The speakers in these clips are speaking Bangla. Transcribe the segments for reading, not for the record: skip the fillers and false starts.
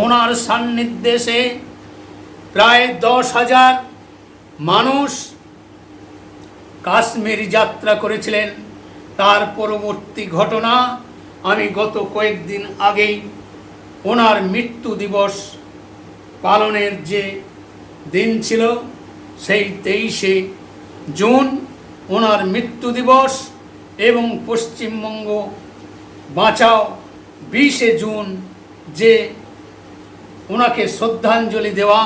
ওনার সান্নিধ্যে প্রায় 10,000 মানুষ কাশ্মীর যাত্রা করেছিলেন। তার পরবর্তী ঘটনা আমি গত কয়েকদিন আগেই ওনার মৃত্যু দিবস পালনের যে দিন ছিল সেই 23শে জুন ওনার মৃত্যু দিবস এবং পশ্চিমবঙ্গ বাঁচাও 20শে জুন যে ওনাকে শ্রদ্ধাঞ্জলি দেওয়া,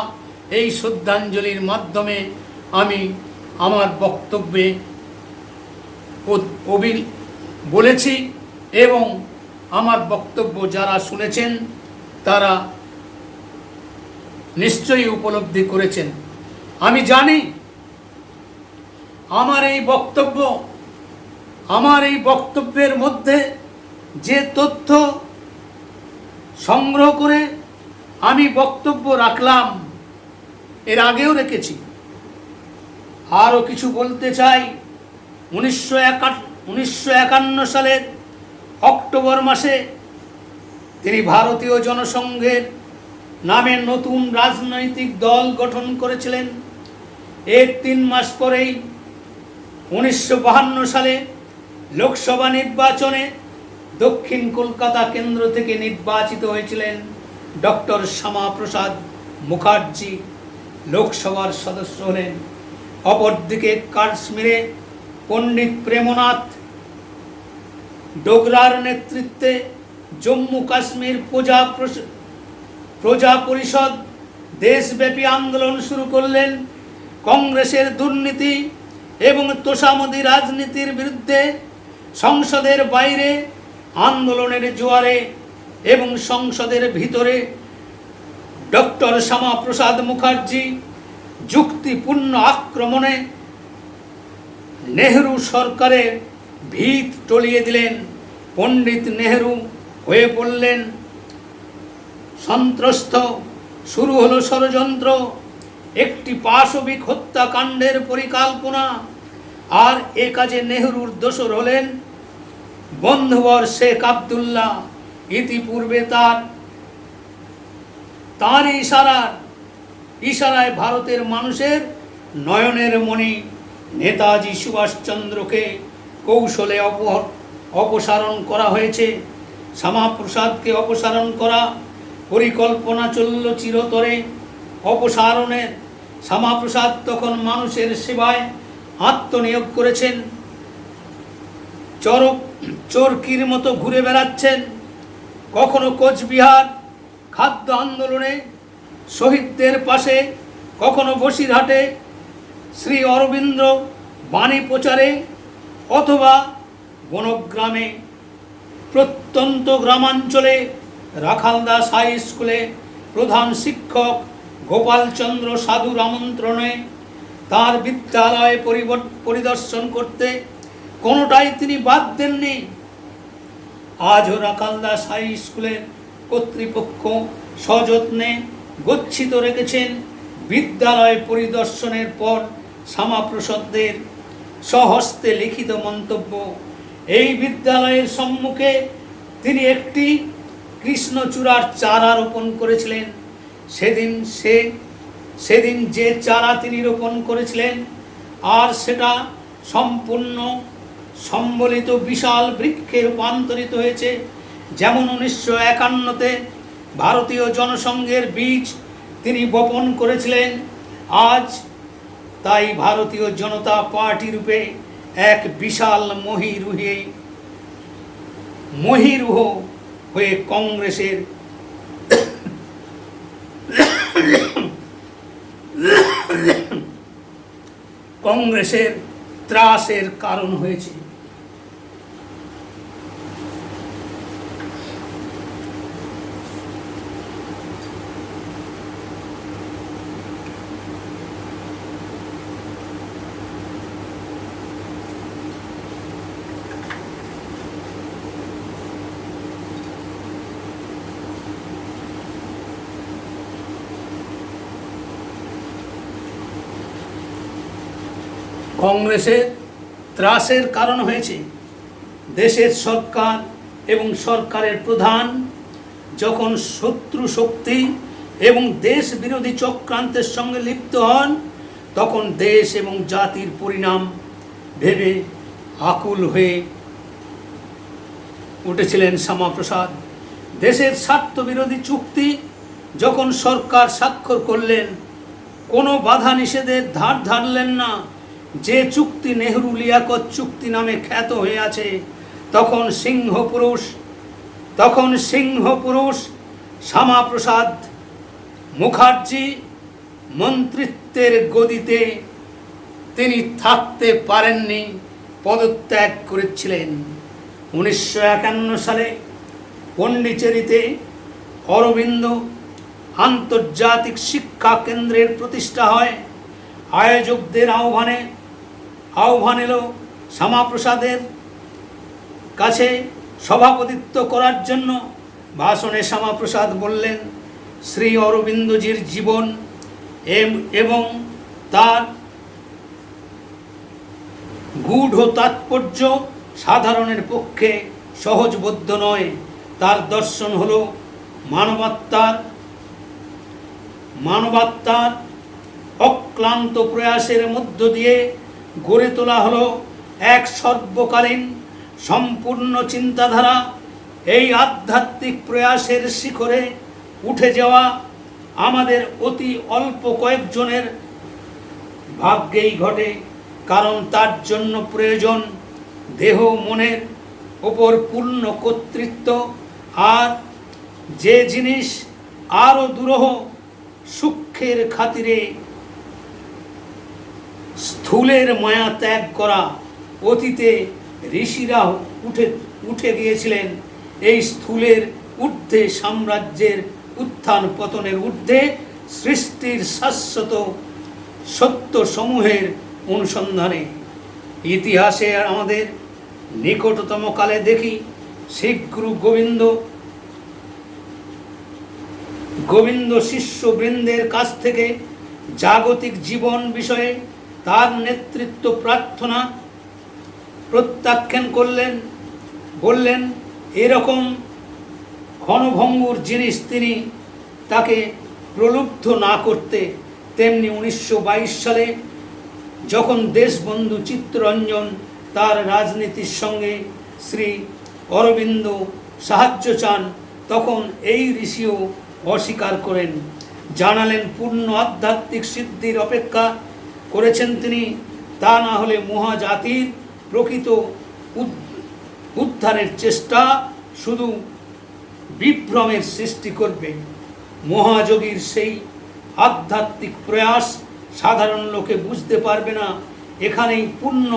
এই শ্রদ্ধাঞ্জলির মাধ্যমে আমি আমার বক্তব্যে বলেছি এবং আমার বক্তব্য যারা শুনেছেন তারা নিশ্চয়ই উপলব্ধি করেছেন। আমি জানি আমার এই বক্তব্যের মধ্যে যে তথ্য সংগ্রহ করে আমি বক্তব্য রাখলাম, এর আগেও রেখেছি। আরও কিছু বলতে চাই। 1951 সালের অক্টোবর মাসে তিনি ভারতীয় জনসংঘের নামে নতুন রাজনৈতিক দল গঠন করেছিলেন। এর 3 মাস পরেই 1952 সালে লোকসভা নির্বাচনে দক্ষিণ কলকাতা কেন্দ্র থেকে নির্বাচিত হয়েছিলেন ডক্টর শ্যামাপ্রসাদ মুখার্জি, লোকসভার সদস্য হলেন। অপরদিকে কাশ্মীরে পণ্ডিত প্রেমনাথ ডোগরার নেতৃত্বে জম্মু কাশ্মীর প্রজা পরিষদ দেশব্যাপী আন্দোলন শুরু করলেন। কংগ্রেসের দুর্নীতি এবং তোষামোদী রাজনীতির বিরুদ্ধে সংসদের বাইরে আন্দোলনের জোয়ারে এবং সংসদের ভিতরে ডক্টর শ্যামাপ্রসাদ মুখার্জি যুক্তিপূর্ণ আক্রমণে নেহরু সরকারের ভিত টলিয়ে দিলেন। পণ্ডিত নেহরু হয়ে পড়লেন সন্ত্রস্ত। শুরু হলো ষড়যন্ত্র, একটি পাশবিক হত্যাকাণ্ডের পরিকল্পনা। আর এ কাজে নেহরুর দোসর হলেন বন্ধুবর শেখ আবদুল্লাহ। ইতিপূর্বে তার ইশারায় ভারতের মানুষের নয়নের মণি নেতাজি সুভাষচন্দ্রকে কৌশলে অপসারণ করা হয়েছে। শ্যামাপ্রসাদকে অপসারণ করা পরিকল্পনা চলল চিরতরে। অপসারণের শ্যামাপ্রসাদ তখন মানুষের সেবায় আত্মনিয়োগ করেছেন। চরকির মতো ঘুরে বেড়াচ্ছেন, কখনো কোচবিহার খাদ্য আন্দোলনে শহীদদের পাশে, কখনো বসিরহাটে শ্রী অরবিন্দ বাণী প্রচারে, অথবা বনগ্রামে প্রত্যন্ত গ্রামাঞ্চলে রাখালদাস হাই স্কুলে প্রধান শিক্ষক গোপালচন্দ্র সাধুর আমন্ত্রণে তার বিদ্যালয়ে পরিদর্শন করতে কোনোটাই তিনি বাদ দেননি। আজও রাখালদাস হাই স্কুলের কর্তৃপক্ষ সযত্নে গচ্ছিত রেখেছেন বিদ্যালয় পরিদর্শনের পর শ্যামাপ্রসাদের স্বহস্তে লিখিত মন্তব্য। এই বিদ্যালয়ের সম্মুখে তিনি একটি কৃষ্ণচূড়ার চারা রোপণ করেছিলেন। সেদিন যে চারা তিনি রোপণ করেছিলেন আর সেটা সম্পূর্ণ সম্বলিত বিশাল বৃক্ষে রূপান্তরিত হয়েছে। যেমন 1951-তে ভারতীয় জনসংঘের বীজ তিনি বপন করেছিলেন, আজ তাই ভারতীয় জনতা পার্টি রূপে এক বিশাল মহীরুহ হয়ে কংগ্রেসের ত্রাসের কারণ হয়েছে। কংগ্রেসের ত্রাসের কারণ হয়েছে দেশের সরকার এবং সরকারের প্রধান যখন শত্রু শক্তি এবং দেশ বিরোধী চক্রান্তের সঙ্গে লিপ্ত হন, তখন দেশ এবং জাতির পরিণাম ভেবে আকুল হয়ে উঠেছিলেন শ্যামাপ্রসাদ। দেশের স্বার্থবিরোধী চুক্তি যখন সরকার স্বাক্ষর করলেন, কোনো বাধা নিষেধের ধার ধারলেন না। যে চুক্তি নেহরু লিয়াকত চুক্তি নামে খ্যাত হয়ে আছে, তখন সিংহপুরুষ শ্যামাপ্রসাদ মুখার্জি মন্ত্রিত্বের গদিতে তিনি থাকতে পারেননি, পদত্যাগ করেছিলেন। 1951 সালে পন্ডিচেরিতে অরবিন্দ আন্তর্জাতিক শিক্ষা কেন্দ্রের প্রতিষ্ঠা হয়। আয়োজকদের আহ্বান এলো শ্যামাপ্রসাদের কাছে সভাপতিত্ব করার জন্য। ভাষণে শ্যামাপ্রসাদ বললেন, শ্রী অরবিন্দজির জীবন এবং তার গূঢ় তাৎপর্য সাধারণের পক্ষে সহজবোধ্য নয়। তার দর্শন হল মানবাত্মার অক্লান্ত প্রয়াসের মধ্য দিয়ে গড়ে তোলা হলো এক সর্বকালীন সম্পূর্ণ চিন্তাধারা। এই আধ্যাত্মিক প্রয়াসের শিখরে উঠে যাওয়া আমাদের অতি অল্প কয়েকজনের ভাগ্যেই ঘটে, কারণ তার জন্য প্রয়োজন দেহ মনের ওপর পূর্ণ কর্তৃত্ব। আর যে জিনিস আরও দুরূহ, সূক্ষ্মের খাতিরে স্থূলের মায়া ত্যাগ করা। অতীতে ঋষিরা উঠে গিয়েছিলেন এই স্থূলের ঊর্ধ্বে, সাম্রাজ্যের উত্থান পতনের ঊর্ধ্বে সৃষ্টির শাশ্বত সত্য সমূহের অনুসন্ধানে। ইতিহাসে আমাদের নিকটতম কালে দেখি শিবগুরু গোবিন্দ শিষ্যবৃন্দের কাছ থেকে জাগতিক জীবন বিষয়ে তার নেতৃত্ব প্রার্থনা প্রত্যাখ্যান করলেন। বললেন, এরকম ক্ষণভঙ্গুর জিনিস তিনি তাকে প্রলুব্ধ না করতে। তেমনি 1922 সালে যখন দেশবন্ধু চিত্তরঞ্জন তার রাজনীতির সঙ্গে শ্রী অরবিন্দ সাহায্য চান, তখন এই ঋষিও অস্বীকার করেন। জানালেন, পূর্ণ আধ্যাত্মিক সিদ্ধির অপেক্ষা করেছেন তিনি, তা না হলে মহাজাতির প্রকৃত উদ্ধারের চেষ্টা শুধু বিভ্রমের সৃষ্টি করবে। মহাযোগীর সেই আধ্যাত্মিক প্রয়াস সাধারণ লোকে বুঝতে পারবে না। এখানেই পূর্ণ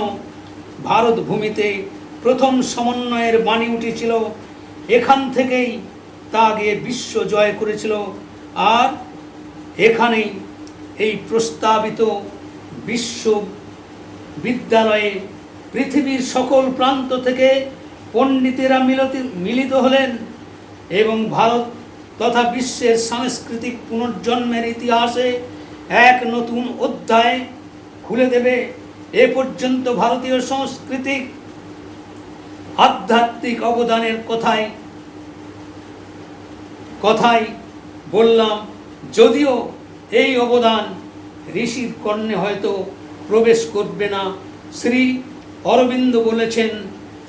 ভারত ভূমিতে প্রথম সমন্বয়ের বাণী উঠেছিল। এখান থেকেই তা গিয়ে বিশ্ব জয় করেছিল। আর এখানেই এই প্রস্তাবিত বিশ্ববিদ্যালয়ে পৃথিবীর সকল প্রান্ত থেকে পণ্ডিতেরা মিলিত হলেন এবং ভারত তথা বিশ্বের সাংস্কৃতিক পুনর্জন্মের ইতিহাসে এক নতুন অধ্যায় খুলে দেবে। এ পর্যন্ত ভারতীয় সাংস্কৃতিক আধ্যাত্মিক অবদানের কথাই বললাম, যদিও এই অবদান ঋষির কর্ণে হয়তো প্রবেশ করবে না। শ্রী অরবিন্দ বলেছেন,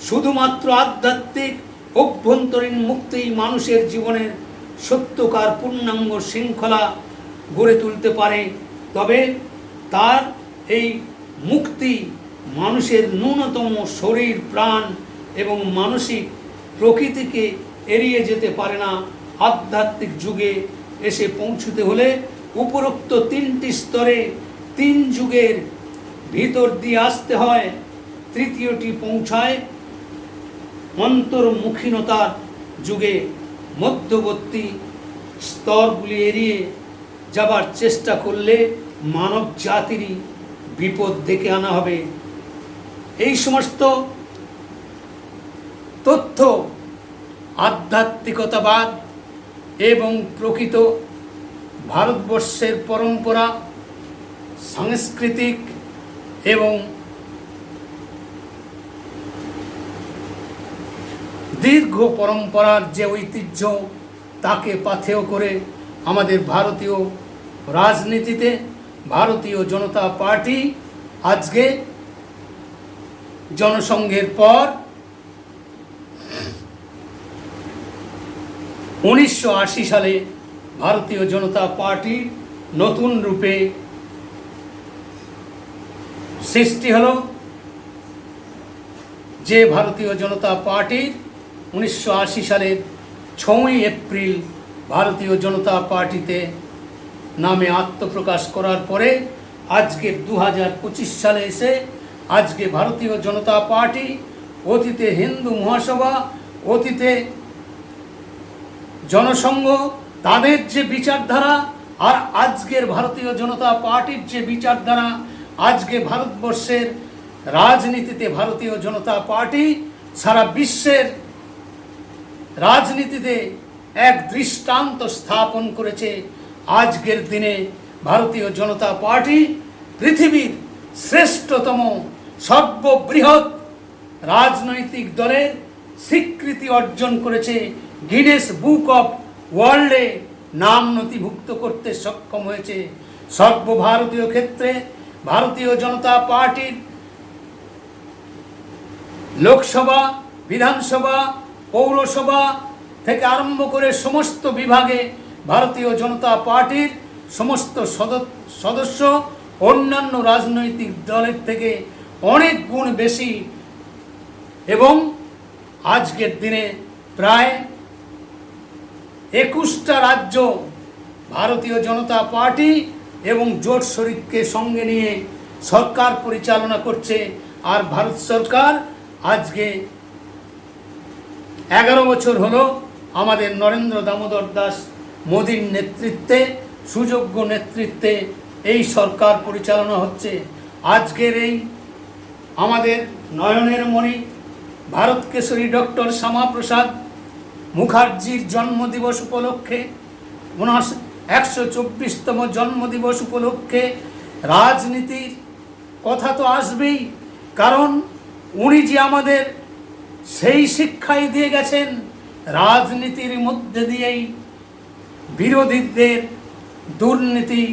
শুধুমাত্র আধ্যাত্মিক অভ্যন্তরীণ মুক্তিই মানুষের জীবনের সত্যকার পূর্ণাঙ্গ শৃঙ্খলা গড়ে তুলতে পারে। তবে তার এই মুক্তি মানুষের ন্যূনতম শরীর, প্রাণ এবং মানসিক প্রকৃতিকে এড়িয়ে যেতে পারে না। আধ্যাত্মিক যুগে এসে পৌঁছতে হলে উপরোক্ত তিনটি স্তরে 3 যুগের ভিতর দিয়ে আসতে হয়। তৃতীয়টি পৌঁছায় অন্তর্মুখীনতার যুগে। মধ্যবর্তী স্তরগুলি এড়িয়ে যাবার চেষ্টা করলে মানব জাতিরই বিপদ ডেকে আনা হবে। এই সমস্ত তথ্য আধ্যাত্মিকতাবাদ এবং প্রকৃত ভারতবর্ষের পরম্পরা, সাংস্কৃতিক এবং দীর্ঘ পরম্পরার যে ঐতিহ্য তাকে পাথেয় করে আমাদের ভারতীয় রাজনীতিতে ভারতীয় জনতা পার্টি আজকে জনসংঘের পর 1980 সালে ভারতীয় জনতা পার্টি নতুন রূপে সৃষ্টি হলো, যে ভারতীয় জনতা পার্টির 1980 সালের 6ই এপ্রিল ভারতীয় জনতা পার্টিতে নামে আত্মপ্রকাশ করার পরে আজকে 2025 সালে এসে আজকে ভারতীয় জনতা পার্টি, অতীতে হিন্দু মহাসভা, অতীতে জনসংঘ, তাদের যে বিচারধারা আর আজকের ভারতীয় জনতা পার্টির যে বিচারধারা, আজকে ভারতবর্ষের রাজনীতিতে ভারতীয় জনতা পার্টি সারা বিশ্বের রাজনীতিতে এক দৃষ্টান্ত স্থাপন করেছে। আজকের দিনে ভারতীয় জনতা পার্টি পৃথিবীর শ্রেষ্ঠতম সর্ববৃহৎ রাজনৈতিক দলের স্বীকৃতি অর্জন করেছে, গিনেস বুক অফ ওয়ার্ল্ডে নাম নথিভুক্ত করতে সক্ষম হয়েছে। সর্বভারতীয় ক্ষেত্রে ভারতীয় জনতা পার্টির লোকসভা, বিধানসভা, পৌরসভা থেকে আরম্ভ করে সমস্ত বিভাগে ভারতীয় জনতা পার্টির সমস্ত সদস্য অন্যান্য রাজনৈতিক দলের থেকে অনেক গুণ বেশি, এবং আজকের দিনে প্রায় 21টা রাজ্য ভারতীয় জনতা পার্টি এবং জোট শরিককে সঙ্গে নিয়ে সরকার পরিচালনা করছে। আর ভারত সরকার আজকে 11 বছর হলো আমাদের নরেন্দ্র দামোদর দাস মোদীর নেতৃত্বে, সুযোগ্য নেতৃত্বে এই সরকার পরিচালনা হচ্ছে। আজকের এই আমাদের নয়নের মণি ভারত কেশরী ডক্টর শ্যামাপ্রসাদ মুখার্জির জন্মদিবস উপলক্ষে, ওনার 124তম জন্মদিবস উপলক্ষে রাজনীতির কথা তো আসবেই, কারণ উনি যে আমাদের সেই শিক্ষাই দিয়ে গেছেন, রাজনীতির মধ্যে দিয়েই বিরোধীদের দুর্নীতি,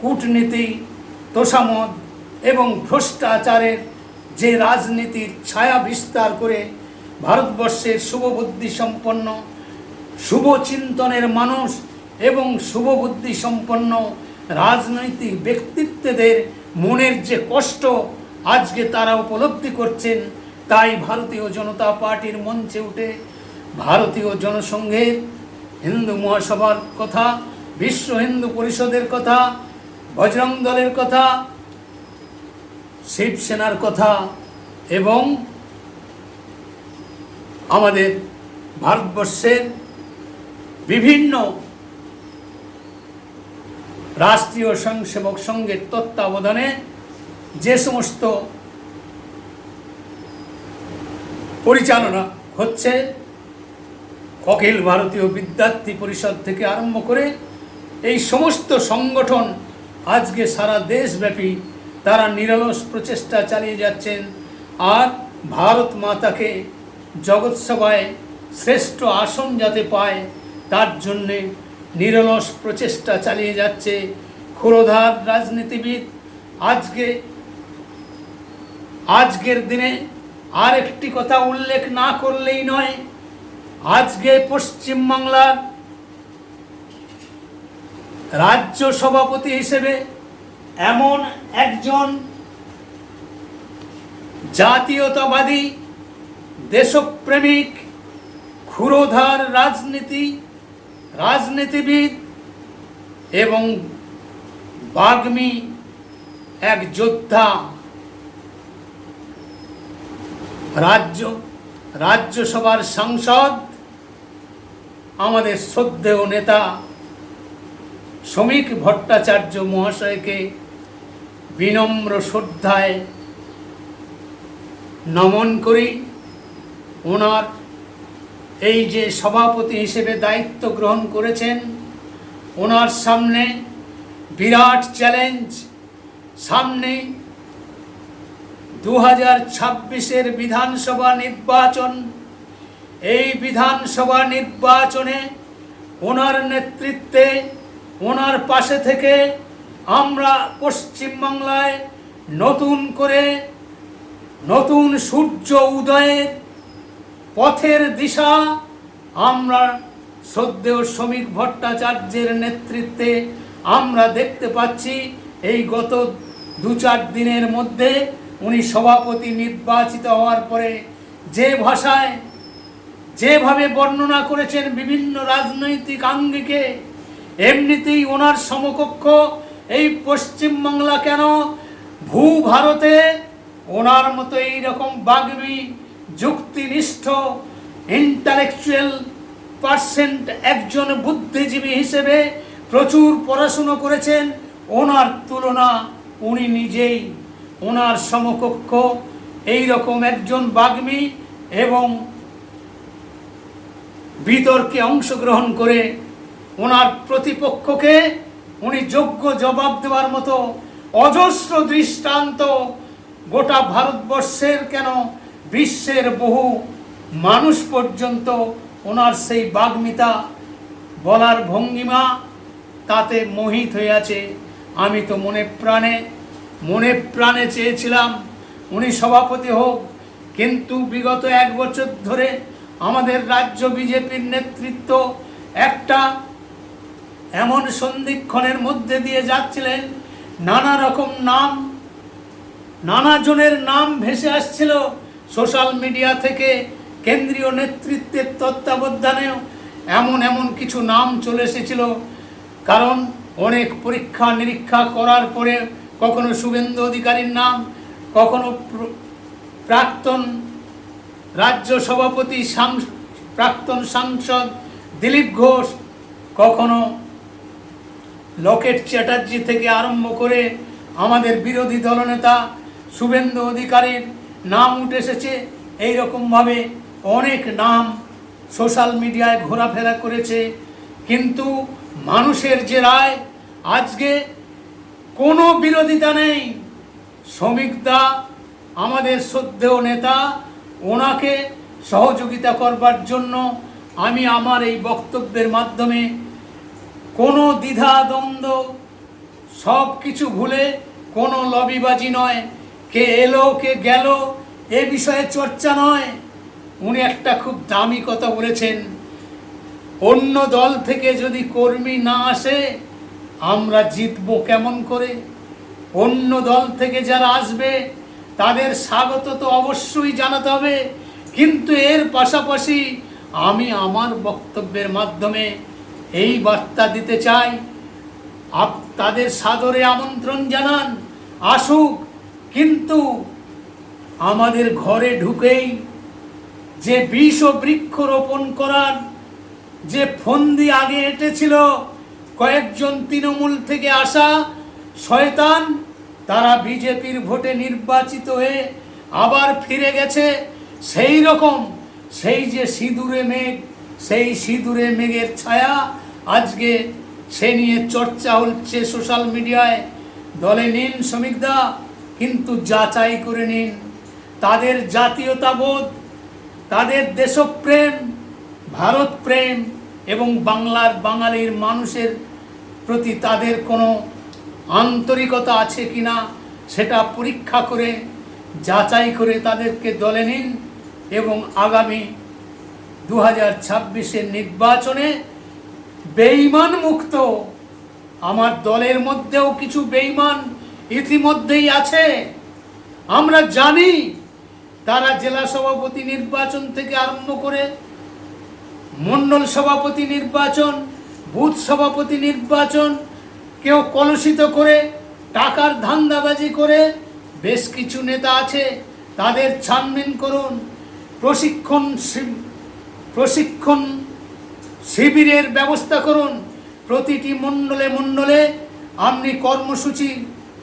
কূটনীতি, তোষামদ এবং ভ্রষ্টাচারের যে রাজনীতির ছায়া বিস্তার করে ভারতবর্ষের শুভবুদ্ধি সম্পন্ন, শুভচিন্তনের মানুষ এবং শুভবুদ্ধি সম্পন্ন রাজনৈতিক ব্যক্তিত্বদের মনের যে কষ্ট আজকে তারা উপলব্ধি করছেন, তাই ভারতীয় জনতা পার্টির মঞ্চে উঠে ভারতীয় জনসংঘের, হিন্দু মহাসভার কথা, বিশ্ব হিন্দু পরিষদের কথা, বজরং দলের কথা, শিবসেনার কথা এবং আমাদের ভারতবর্ষের বিভিন্ন রাষ্ট্রীয় স্বয়ংসেবক সংঘের তত্ত্বাবধানে যে সমস্ত পরিচালনা হচ্ছে, অখিল ভারতীয় বিদ্যার্থী পরিষদ থেকে আরম্ভ করে এই সমস্ত সংগঠন আজকে সারা দেশব্যাপী তারা নিরলস প্রচেষ্টা চালিয়ে যাচ্ছেন। আর ভারত মাতাকে জগৎসভায় শ্রেষ্ঠ আসন যাতে পায় তার জন্যে নিরলস প্রচেষ্টা চালিয়ে যাচ্ছে ক্ষুরধার রাজনীতিবিদ। আজকের দিনে আর একটি কথা উল্লেখ না করলেই নয়, আজকে পশ্চিমবাংলার রাজ্য সভাপতি হিসেবে এমন একজন জাতীয়তাবাদী, দেশপ্রেমিক, ক্ষুরধার রাজনীতিবিদ এবং বাগ্মী এক যোদ্ধা, রাজ্যসভার সাংসদ আমাদের শ্রদ্ধেয় নেতা শ্রমিক ভট্টাচার্য মহাশয়কে বিনম্র শ্রদ্ধায় নমন করি। ওনার এই যে সভাপতি হিসেবে দায়িত্ব গ্রহণ করেছেন, ওনার সামনে বিরাট চ্যালেঞ্জ। সামনে 2026-এর বিধানসভা নির্বাচন। এই বিধানসভা নির্বাচনে ওনার নেতৃত্বে, ওনার পাশে থেকে আমরা পশ্চিমবাংলায় নতুন করে নতুন সূর্য উদয়ের পথের দিশা আমরা শ্রদ্ধেয় শ্রমিক ভট্টাচার্যের নেতৃত্বে আমরা দেখতে পাচ্ছি। এই গত 2-4 দিনের মধ্যে উনি সভাপতি নির্বাচিত হওয়ার পরে যে ভাষায় যেভাবে বর্ণনা করেছেন বিভিন্ন রাজনৈতিক আঙ্গিকে, এমনিতেই ওনার সমকক্ষ এই পশ্চিমবাংলা কেন ভূভারতে ওনার মতো এইরকম বাগ্মী যুক্তিনিষ্ঠ ইন্টালেকচুয়াল পার্সেন্ট একজন বুদ্ধিজীবী হিসেবে প্রচুর পড়াশুনো করেছেন, ওনার তুলনা উনি নিজেই, ওনার সমকক্ষ এইরকম একজন বাগ্মী এবং বিতর্কে অংশগ্রহণ করে ওনার প্রতিপক্ষকে উনি যোগ্য জবাব দেওয়ার মতো অজস্র দৃষ্টান্ত গোটা ভারতবর্ষের কেন বিশ্বের বহু মানুষ পর্যন্ত ওনার সেই বাগ্মিতা বলার ভঙ্গিমা তাতে মোহিত হয়ে আছে। আমি তো মনে প্রাণে চেয়েছিলাম উনি সভাপতি হোক, কিন্তু বিগত 1 বছর ধরে আমাদের রাজ্য বিজেপির নেতৃত্ব একটা এমন সন্ধিক্ষণের মধ্যে দিয়ে যাচ্ছিলেন, নানা রকম নাম, নানা জনের নাম ভেসে আসছিল সোশ্যাল মিডিয়া থেকে, কেন্দ্রীয় নেতৃত্বের তত্ত্বাবধানেও এমন কিছু নাম চলে এসেছিল। কারণ অনেক পরীক্ষা নিরীক্ষা করার পরে কখনো শুভেন্দু অধিকারীর নাম, কখনো প্রাক্তন রাজ্য সভাপতি প্রাক্তন সাংসদ দিলীপ ঘোষ, কখনো লকেট চ্যাটার্জি থেকে আরম্ভ করে আমাদের বিরোধী দলনেতা শুভেন্দু অধিকারীর নাম উঠে এসেছে। এইরকমভাবে অনেক নাম সোশ্যাল মিডিয়ায় ঘোরাফেরা করেছে, কিন্তু মানুষের যে রায়, আজকে কোনো বিরোধিতা নেই। শ্রমিকদা আমাদের শ্রদ্ধেয় নেতা, ওনাকে সহযোগিতা করবার জন্য আমি আমার এই বক্তব্যের মাধ্যমে কোনো দ্বিধা দ্বন্দ্ব সব কিছু ভুলে, কোনো লবিবাজি নয়, কে এলো কে গেল এ বিষয়ে চর্চা নয়। উনি একটা খুব দামি কথা বলেছেন, অন্য দল থেকে যদি কর্মী না আসে আমরা জিতবো কেমন করে? অন্য দল থেকে যারা আসবে তাদের স্বাগত তো অবশ্যই জানাতে হবে, কিন্তু এর পাশাপাশি আমি আমার বক্তব্যের মাধ্যমে এই বার্তা দিতে চাই, তাদের সাদরে আমন্ত্রণ জানান, আসুক, কিন্তু আমাদের ঘরে ঢুকেই যে বিষ বৃক্ষ রোপণ করার যে ফন্দি আগে এঁটেছিল কয়েকজন তৃণমূল থেকে আসা শয়তান, তারা বিজেপির ভোটে নির্বাচিত হয়ে আবার ফিরে গেছে। সেই রকম সেই যে সিঁদুরে মেঘ, সেই সিঁদুরে মেঘের ছায়া আজকে সে নিয়ে চর্চা হচ্ছে সোশ্যাল মিডিয়ায়। দলে নিন শ্রমিকদা, কিন্তু যাচাই করে নিন তাদের জাতীয়তাবোধ, তাদের দেশপ্রেম, ভারত প্রেম এবং বাংলার বাঙালির মানুষের প্রতি তাদের কোনো আন্তরিকতা আছে কিনা সেটা পরীক্ষা করে যাচাই করে তাদেরকে দলে নিন এবং আগামী 2026-এর নির্বাচনে বেঈমান মুক্ত, আমার দলের মধ্যেও কিছু বেঈমান ইতিমধ্যেই আছে, আমরা জানি। তারা জেলা সভাপতি নির্বাচন থেকে আরম্ভ করে মণ্ডল সভাপতি নির্বাচন, বুথ সভাপতি নির্বাচন, কেউ কলুষিত করে টাকার ধান্দাবাজি করে বেশ কিছু নেতা আছে, তাদের ছানবিন করুন। প্রশিক্ষণ শিবিরের ব্যবস্থা করুন, প্রতিটি মণ্ডলে আপনি কর্মসূচি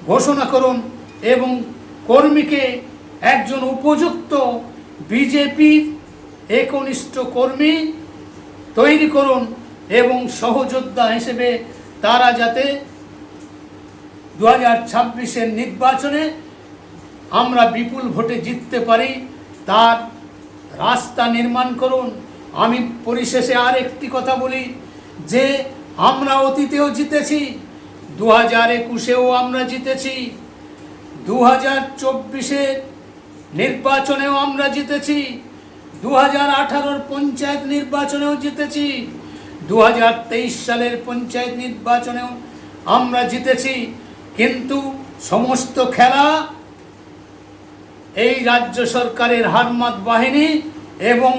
ঘোষণা করুন এবং কর্মীকে একজন উপযুক্ত বিজেপির একনিষ্ঠ কর্মী তৈরি করুন এবং সহযোদ্ধা হিসেবে তারা যাতে 2026-এর নির্বাচনে আমরা বিপুল ভোটে জিততে পারি তার রাস্তা নির্মাণ করুন। আমি পরিশেষে আর একটি কথা বলি, যে আমরা অতীতেও জিতেছি, 2021-এও আমরা জিতেছি, 2024-এর নির্বাচনেও আমরা জিতেছি, 2018-র পঞ্চায়েত নির্বাচনেও জিতেছি, 2023 সালের পঞ্চায়েত নির্বাচনেও আমরা জিতেছি। কিন্তু সমস্ত খেলা এই রাজ্য সরকারের হারমাত বাহিনী এবং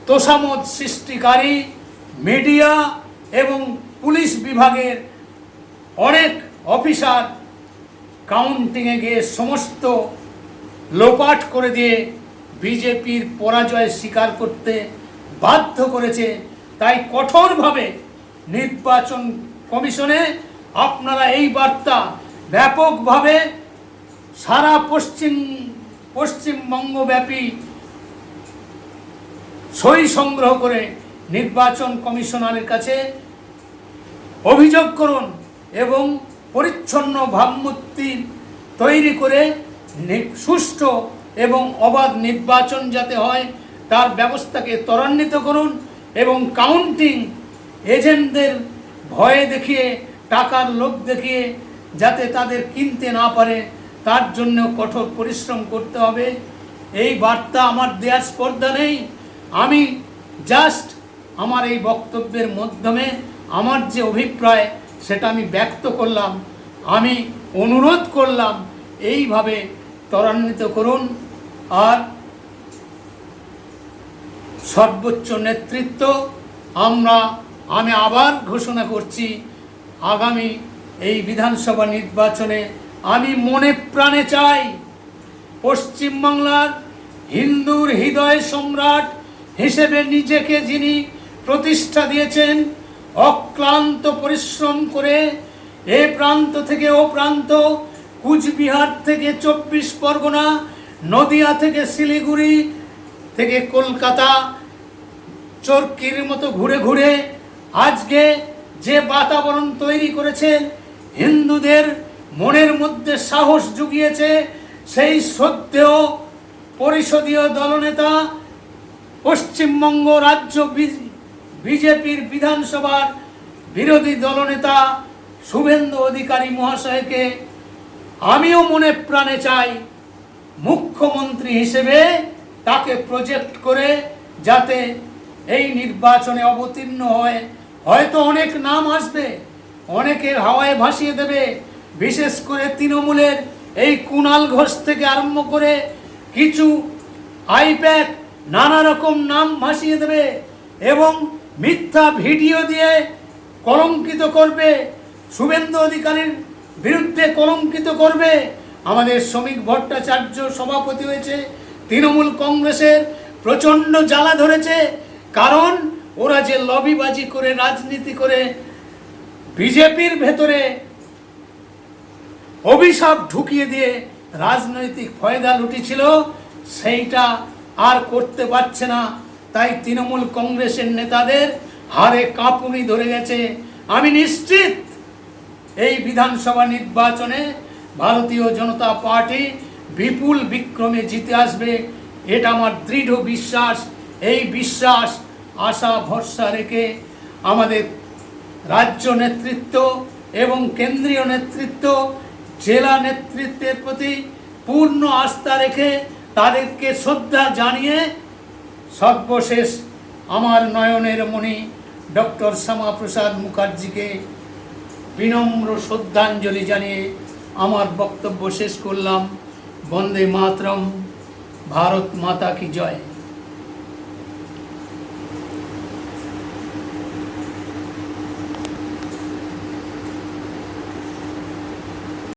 তোষামোদ সৃষ্টিকারী মিডিয়া এবং পুলিশ বিভাগের অনেক অফিসার কাউন্টিংয়ে গিয়ে সমস্ত লোপাট করে দিয়ে বিজেপির পরাজয় স্বীকার করতে বাধ্য করেছে। তাই কঠোরভাবে নির্বাচন কমিশনে আপনারা এই বার্তা ব্যাপকভাবে সারা পশ্চিমবঙ্গব্যাপী সই সংগ্রহ করে নির্বাচন কমিশনারের কাছে অভিযোগ করুন এবং পরিচ্ছন্ন ভাবমূর্তি তৈরি করে সুষ্ঠু এবং অবাধ নির্বাচন যাতে হয় তার ব্যবস্থাকে ত্বরান্বিত করুন এবং কাউন্টিং এজেন্টদের ভয়ে দেখিয়ে, টাকার লোভ দেখিয়ে যাতে তাদের কিনতে না পারে তার জন্য কঠোর পরিশ্রম করতে হবে। এই বার্তা আমার দেওয়ার স্পর্ধা নেই। আমি জাস্ট আমার এই বক্তব্যের মাধ্যমে আমার যে অভিপ্রায় সেটা আমি ব্যক্ত করলাম। আমি অনুরোধ করলাম এইভাবে ত্বরান্বিত করুন। আর সর্বোচ্চ নেতৃত্ব আমি আবার ঘোষণা করছি, আগামী এই বিধানসভা নির্বাচনে আমি মনে প্রাণে চাই পশ্চিমবাংলার হিন্দুর হৃদয় সম্রাট হিসেবে নিজেকে যিনি প্রতিষ্ঠা দিয়েছেন, অক্লান্ত পরিশ্রম করে এ প্রান্ত থেকে ও প্রান্ত, কুচবিহার থেকে 24 পরগনা, নদিয়া থেকে শিলিগুড়ি থেকে কলকাতা চরকির মতো ঘুরে ঘুরে আজকে যে বাতাবরণ তৈরি করেছেন, হিন্দুদের মনের মধ্যে সাহস জুগিয়েছে, সেই শ্রদ্ধেয় পরিষদীয় দলনেতা পশ্চিমবঙ্গ রাজ্য বিজেপির বিধানসভার বিরোধী দলনেতা শুভেন্দু অধিকারী মহাশয়কে আমিও মনে প্রাণে চাই মুখ্যমন্ত্রী হিসেবে তাকে প্রজেক্ট করে যাতে এই নির্বাচনে অবতীর্ণ হয়। হয়তো অনেক নাম আসবে, অনেকের হাওয়ায় ভাসিয়ে দেবে, বিশেষ করে তৃণমূলের এই কুণাল ঘোষ থেকে আরম্ভ করে কিছু আইপ্যাক নানা রকম নাম ভাসিয়ে দেবে এবং মিথ্যা ভিডিও দিয়ে কলঙ্কিত করবে, শুভেন্দু অধিকারীর বিরুদ্ধে কলঙ্কিত করবে। আমাদের শ্রমিক ভট্টাচার্য সভাপতি হয়েছে, তৃণমূল কংগ্রেসের প্রচণ্ড জ্বালা ধরেছে, কারণ ওরা যে লবিবাজি করে রাজনীতি করে বিজেপির ভেতরে অভিশাপ ঢুকিয়ে দিয়ে রাজনৈতিক ফয়দা লুটেছিল, সেইটা আর করতে পারছে না। তাই তৃণমূল কংগ্রেসের নেতাদের হাড়ে কাঁপুনি ধরে গেছে। আমি নিশ্চিত এই বিধানসভা নির্বাচনে ভারতীয় জনতা পার্টি বিপুল বিক্রমে জিতে আসবে, এটা আমার দৃঢ় বিশ্বাস। এই বিশ্বাস, আশা, ভরসা রেখে আমাদের রাজ্য নেতৃত্ব এবং কেন্দ্রীয় নেতৃত্ব, জেলা নেতৃত্বের প্রতি পূর্ণ আস্থা রেখে তাদেরকে শ্রদ্ধা জানিয়ে সর্বশেষ আমার নয়নের মণি ডক্টর শ্যামাপ্রসাদ মুখার্জিকে বিনম্র শ্রদ্ধাঞ্জলি জানিয়ে আমার বক্তব্য শেষ করলাম। বন্দে মাতরম, ভারত মাতা কি জয়।